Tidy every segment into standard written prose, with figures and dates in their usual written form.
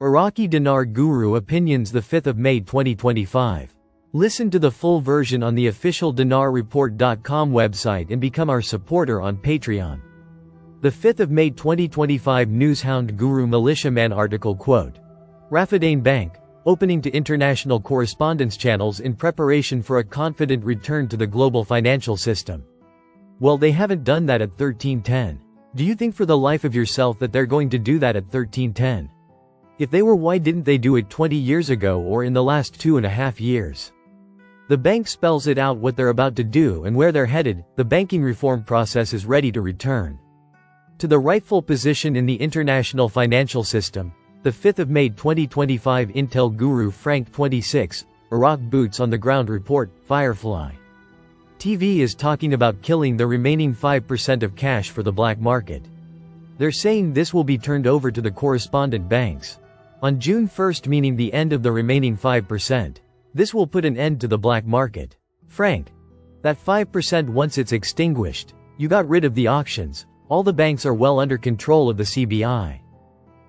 Iraqi Dinar Guru Opinions, the 5th of May 2025. Listen to the full version on the official dinarreport.com website and become our supporter on Patreon. The 5th of May 2025 Newshound Guru Militiaman article quote. Rafadain Bank, opening to international correspondence channels in preparation for a confident return to the global financial system. Well, they haven't done that at 1310. Do you think for the life of yourself that they're going to do that at 1310? If they were, why didn't they do it 20 years ago or in the last 2.5 years? The bank spells it out what they're about to do and where they're headed. The banking reform process is ready to return to the rightful position in the international financial system. The 5th of May 2025 Intel Guru Frank 26, Iraq Boots on the Ground Report, Firefly TV is talking about killing the remaining 5% of cash for the black market. They're saying this will be turned over to the correspondent banks on June 1st, meaning the end of the remaining 5%. This will put an end to the black market. Frank, that 5% once it's extinguished, you got rid of the auctions, all the banks are well under control of the CBI.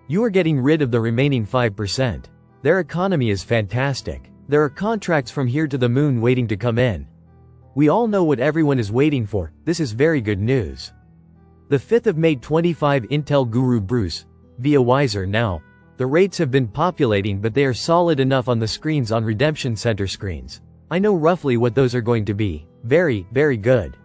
You are getting rid of the remaining 5%. Their economy is fantastic. There are contracts from here to the moon waiting to come in. We all know what everyone is waiting for. This is very good news. The 5th of May 25 Intel Guru Bruce, via Wiser Now. The rates have been populating, but they are solid enough on the screens on redemption center screens. I know roughly what those are going to be. Very, very good.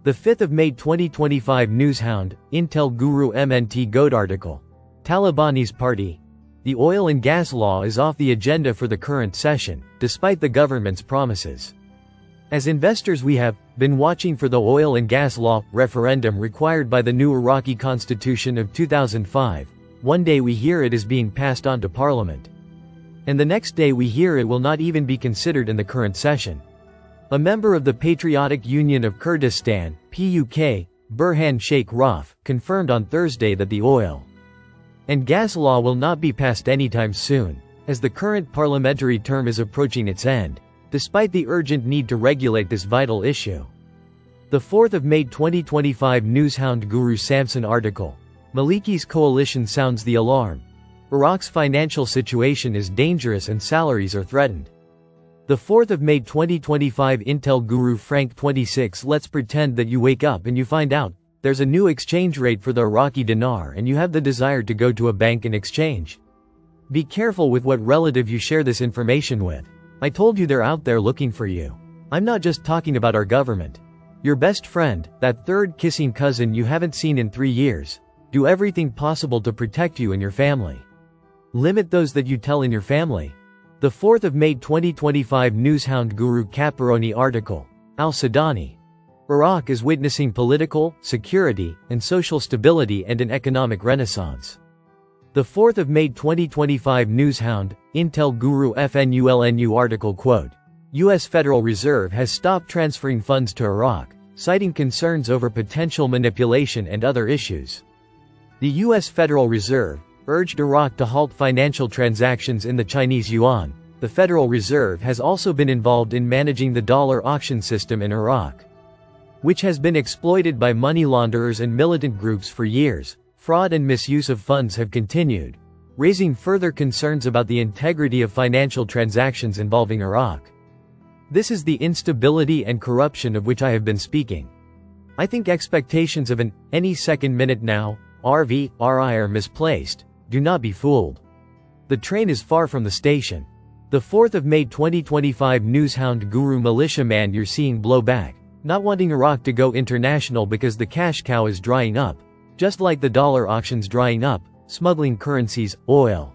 The 5th of May 2025 Newshound, Intel Guru MNT Goat article. Talibanese party. The oil and gas law is off the agenda for the current session, despite the government's promises. As investors, we have been watching for the oil and gas law referendum required by the new Iraqi constitution of 2005. One day we hear it is being passed on to parliament. And the next day we hear it will not even be considered in the current session. A member of the Patriotic Union of Kurdistan, PUK, Burhan Sheikh Raf, confirmed on Thursday that the oil and gas law will not be passed anytime soon, as the current parliamentary term is approaching its end, despite the urgent need to regulate this vital issue. The 4th of May 2025 Newshound Guru Samson article. Maliki's coalition sounds the alarm. Iraq's financial situation is dangerous and salaries are threatened. The 4th of May 2025 Intel Guru Frank 26 Let's pretend that you wake up and you find out there's a new exchange rate for the Iraqi dinar and you have the desire to go to a bank and exchange. Be careful with what relative you share this information with. I told you they're out there looking for you. I'm not just talking about our government. Your best friend, that third kissing cousin you haven't seen in 3 years. Do everything possible to protect you and your family. Limit those that you tell in your family. The 4th of May 2025 Newshound Guru Caparoni article. Al-Sudani. Iraq is witnessing political, security, and social stability and an economic renaissance. The 4th of May 2025 Newshound, Intel Guru FNULNU article quote. U.S. Federal Reserve has stopped transferring funds to Iraq, citing concerns over potential manipulation and other issues. The U.S. Federal Reserve urged Iraq to halt financial transactions in the Chinese yuan. The Federal Reserve has also been involved in managing the dollar auction system in Iraq, which has been exploited by money launderers and militant groups for years. Fraud and misuse of funds have continued, raising further concerns about the integrity of financial transactions involving Iraq. This is the instability and corruption of which I have been speaking. I think expectations of an any second minute now RVRI are misplaced. Do not be fooled. The train is far from the station. The 4th of May 2025 Newshound Guru Militiaman you're seeing blow back, not wanting Iraq to go international because the cash cow is drying up, just like the dollar auctions drying up, smuggling currencies, oil.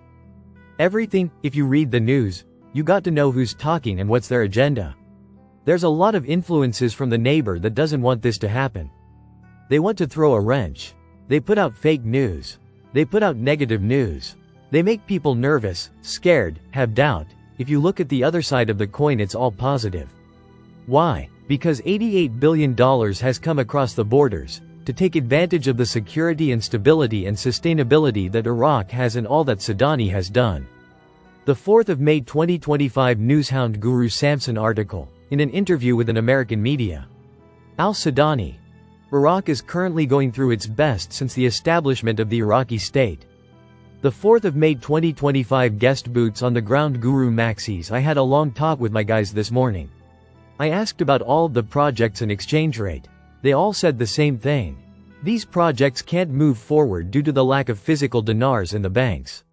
Everything. If you read the news, you got to know who's talking and what's their agenda. There's a lot of influences from the neighbor that doesn't want this to happen. They want to throw a wrench. They put out fake news. They put out negative news. They make people nervous, scared, have doubt. If you look at the other side of the coin, it's all positive. Why? Because $88 billion has come across the borders to take advantage of the security and stability and sustainability that Iraq has and all that Sudani has done. The 4th of May 2025 Newshound Guru Samson article. In an interview with an American media. Al-Sudani. Iraq is currently going through its best since the establishment of the Iraqi state. The 4th of May 2025 guest boots on the ground Guru Maxis. I had a long talk with my guys this morning. I asked about all of the projects and exchange rate. They all said the same thing. These projects can't move forward due to the lack of physical dinars in the banks.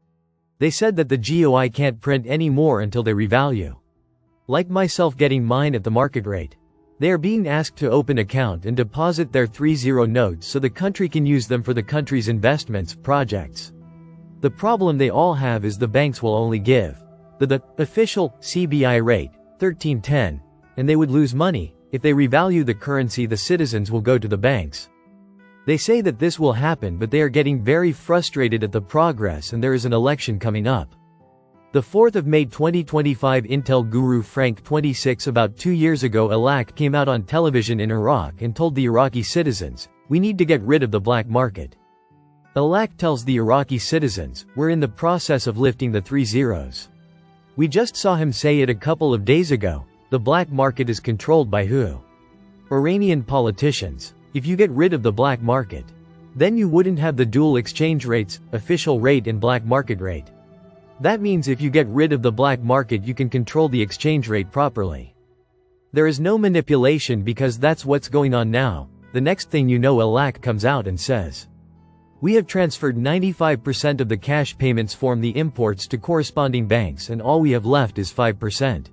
They said that the GOI can't print any more until they revalue. Like myself getting mine at the market rate. They are being asked to open account and deposit their 30 notes so the country can use them for the country's investments, projects. The problem they all have is the banks will only give the official CBI rate, 1310, and they would lose money. If they revalue the currency, the citizens will go to the banks. They say that this will happen, but they are getting very frustrated at the progress, and there is an election coming up. The 4th of May 2025 Intel Guru Frank 26. About 2 years ago, Alak came out on television in Iraq and told the Iraqi citizens, "We need to get rid of the black market." Alak tells the Iraqi citizens, "We're in the process of lifting the 3 zeros. We just saw him say it a couple of days ago. The black market is controlled by who? Iranian politicians. If you get rid of the black market, then you wouldn't have the dual exchange rates, official rate and black market rate. That means if you get rid of the black market, you can control the exchange rate properly. There is no manipulation because that's what's going on now." The next thing you know, Alak comes out and says, "We have transferred 95% of the cash payments from the imports to corresponding banks, and all we have left is 5%.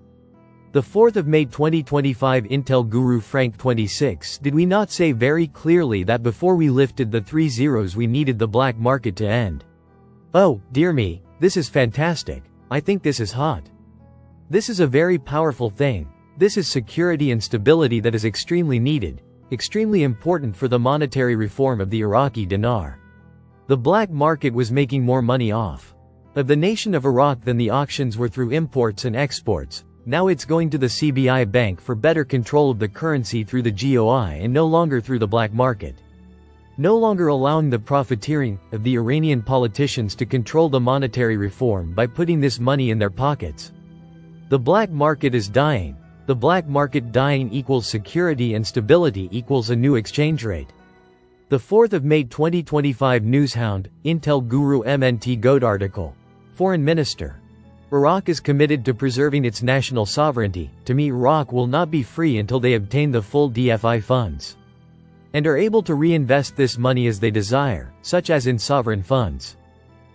The 4th of May 2025 Intel Guru Frank 26. Did we not say very clearly that before we lifted the 3 zeros we needed the black market to end? Oh, dear me, this is fantastic. I think this is hot. This is a very powerful thing. This is security and stability that is extremely needed, extremely important for the monetary reform of the Iraqi dinar. The black market was making more money off of the nation of Iraq than the auctions were through imports and exports. Now it's going to the CBI bank for better control of the currency through the GOI and no longer through the black market. No longer allowing the profiteering of the Iranian politicians to control the monetary reform by putting this money in their pockets. The black market is dying. The black market dying equals security, and stability equals a new exchange rate." The 4th of May 2025 Newshound, Intel Guru MNT Goat article. Foreign Minister. Iraq is committed to preserving its national sovereignty. To me, Iraq will not be free until they obtain the full DFI funds and are able to reinvest this money as they desire, such as in sovereign funds.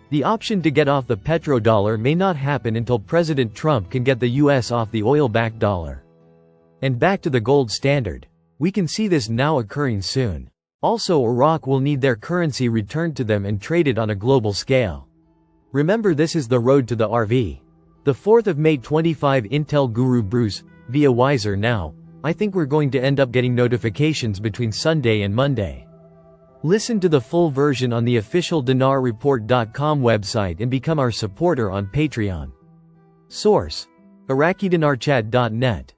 The option to get off the petrodollar may not happen until President Trump can get the US off the oil-backed dollar and back to the gold standard. We can see this now occurring soon. Also, Iraq will need their currency returned to them and traded on a global scale. Remember, this is the road to the RV. The 4th of May 25 Intel Guru Bruce, via Wiser Now. I think we're going to end up getting notifications between Sunday and Monday. Listen to the full version on the official dinarreport.com website and become our supporter on Patreon. Source: IraqiDinarChat.net.